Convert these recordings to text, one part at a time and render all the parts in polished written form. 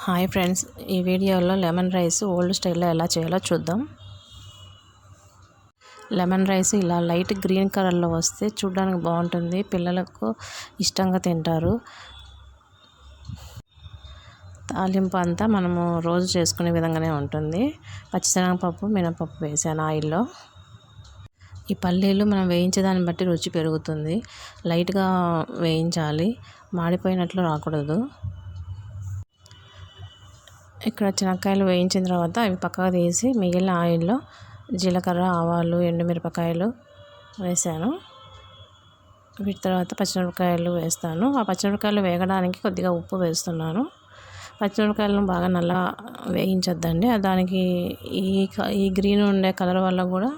Hi friends, ఈ వీడియోలో lemon rice old స్టైల్లో ఎలా చేయాలో చూద్దాం. లెమన్ రైస్ ఇలా లైట్ గ్రీన్ కలర్లో వస్తే చూడడానికి బాగుంటుంది, పిల్లలకు ఇష్టంగా తింటారు. తాలింపు అంతా మనము రోజు చేసుకునే విధంగానే ఉంటుంది. పచ్చిశనగపప్పు, మినపప్పు వేసాను ఆయిల్లో. ఈ పల్లీలు మనం వేయించేదాన్ని బట్టి రుచి పెరుగుతుంది. లైట్గా వేయించాలి, మాడిపోయినట్లు రాకూడదు. ఇక్కడ చెనక్కాయలు వేయించిన తర్వాత అవి పక్కకు తీసి మిగిలిన ఆయిల్లో జీలకర్ర, ఆవాలు, ఎండుమిరపకాయలు వేసాను. వీటి తర్వాత పచ్చిమిరపకాయలు వేస్తాను. ఆ పచ్చిమిరపకాయలు వేగడానికి కొద్దిగా ఉప్పు వేస్తున్నాను. పచ్చిమిరపకాయలను బాగా నల్ల వేయించొద్దండి, దానికి ఈ గ్రీన్ ఉండే కలర్ వల్ల కూడా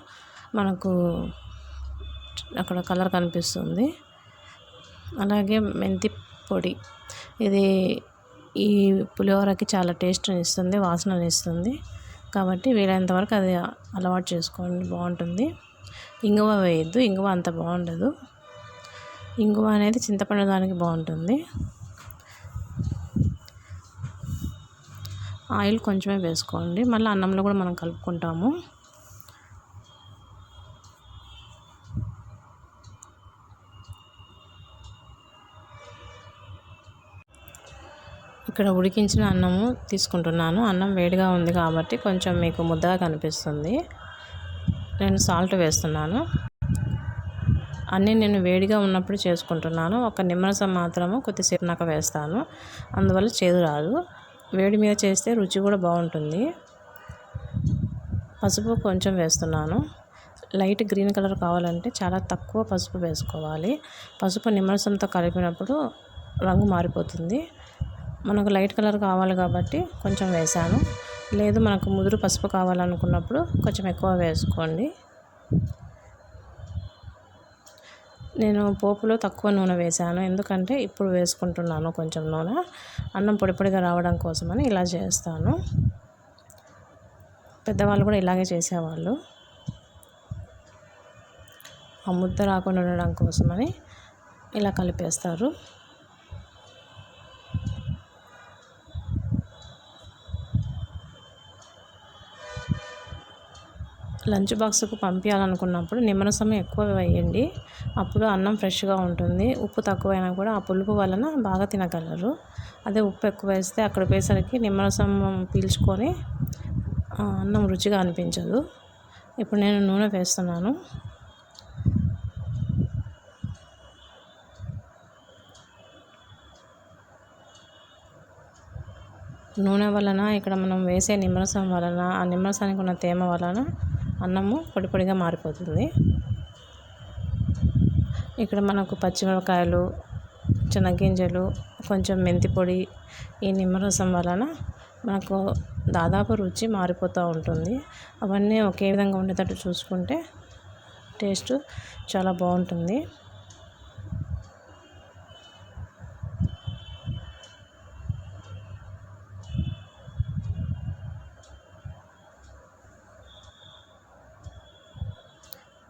మనకు అక్కడ కలర్ కనిపిస్తుంది. అలాగే మెంతి పొడి, ఇది ఈ పులిహోరకి చాలా టేస్ట్ని ఇస్తుంది, వాసనని ఇస్తుంది. కాబట్టి వీలైనంత వరకు అది అలవాటు చేసుకోండి, బాగుంటుంది. ఇంగువ వేయద్దు, ఇంగువ అంత బాగుండదు. ఇంగువ అనేది చింతపండు దానికి బాగుంటుంది. ఆయిల్ కొంచెమే వేసుకోండి, మళ్ళీ అన్నంలో కూడా మనం కలుపుకుంటాము. ఇక్కడ ఉడికించిన అన్నము తీసుకుంటున్నాను. అన్నం వేడిగా ఉంది కాబట్టి కొంచెం మీకు ముద్దగా కనిపిస్తుంది. నేను సాల్ట్ వేస్తున్నాను. అన్నీ నేను వేడిగా ఉన్నప్పుడు చేసుకుంటున్నాను. ఒక నిమ్మరసం మాత్రము కొద్దిసేపు నాక వేస్తాను, అందువల్ల చేదు రాదు. వేడి మీద చేస్తే రుచి కూడా బాగుంటుంది. పసుపు కొంచెం వేస్తున్నాను. లైట్ గ్రీన్ కలర్ కావాలంటే చాలా తక్కువ పసుపు వేసుకోవాలి. పసుపు నిమ్మరసంతో కలిపినప్పుడు రంగు మారిపోతుంది. మనకు లైట్ కలర్ కావాలి కాబట్టి కొంచెం వేసాను. లేదు మనకు ముదురు పసుపు కావాలనుకున్నప్పుడు కొంచెం ఎక్కువ వేసుకోండి. నేను పోపులో తక్కువ నూనె వేసాను, ఎందుకంటే ఇప్పుడు వేసుకుంటున్నాను కొంచెం నూనె. అన్నం పొడి పొడిగా రావడం కోసమని ఇలా చేస్తాను. పెద్దవాళ్ళు కూడా ఇలాగే చేసేవాళ్ళు. ఆ ముద్ద రాకుండా ఉండడం కోసమని ఇలా కలిపేస్తారు. లంచ్ బాక్స్కు పంపించాలనుకున్నప్పుడు నిమ్మరసం ఎక్కువ వేయండి, అప్పుడు అన్నం ఫ్రెష్గా ఉంటుంది. ఉప్పు తక్కువైనా కూడా ఆ పులుపు వలన బాగా తినగలరు. అదే ఉప్పు ఎక్కువ వేస్తే అక్కడ పోయేసరికి నిమ్మరసం పీల్చుకొని అన్నం రుచిగా అనిపించదు. ఇప్పుడు నేను నూనె వేస్తున్నాను. నూనె వలన ఇక్కడ మనం వేసే నిమ్మరసం వలన, ఆ నిమ్మరసానికి ఉన్న తేమ వలన అన్నము పొడి పొడిగా మారిపోతుంది. ఇక్కడ మనకు పచ్చిమిరపకాయలు, శనగగింజలు, కొంచెం మెంతి పొడి, ఈ నిమ్మరసం వలన మనకు దాదాపు రుచి మారిపోతూ ఉంటుంది. అవన్నీ ఒకే విధంగా ఉండేటట్టు చూసుకుంటే టేస్ట్ చాలా బాగుంటుంది.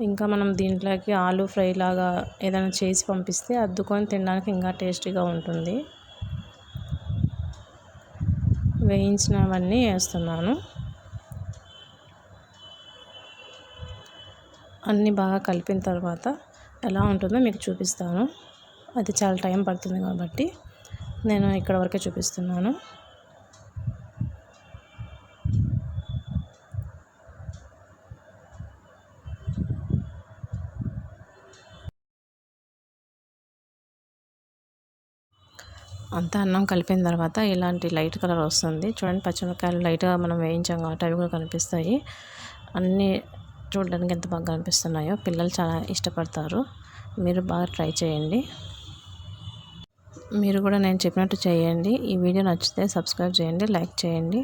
ఇంకా మనం దీంట్లోకి ఆలు ఫ్రై లాగా ఏదైనా చేసి పంపిస్తే అద్దుకొని తినడానికి ఇంకా టేస్టీగా ఉంటుంది. వేయించినవన్నీ వేస్తున్నాను. అన్నీ బాగా కలిపిన తర్వాత ఎలా ఉంటుందో మీకు చూపిస్తాను. అది చాలా టైం పడుతుంది కాబట్టి నేను ఇక్కడ వరకే చూపిస్తున్నాను. అంతా అన్నం కలిపిన తర్వాత ఇలాంటి లైట్ కలర్ వస్తుంది చూడండి. పచ్చిమిరపకాయలు లైట్గా మనం వేయించాం కాబట్టి అవి కూడా కనిపిస్తాయి. అన్నీ చూడడానికి ఎంత బాగా కనిపిస్తున్నాయో, పిల్లలు చాలా ఇష్టపడతారు. మీరు బాగా ట్రై చేయండి. మీరు కూడా నేను చెప్పినట్టు చేయండి. ఈ వీడియో నచ్చితే సబ్స్క్రైబ్ చేయండి, లైక్ చేయండి.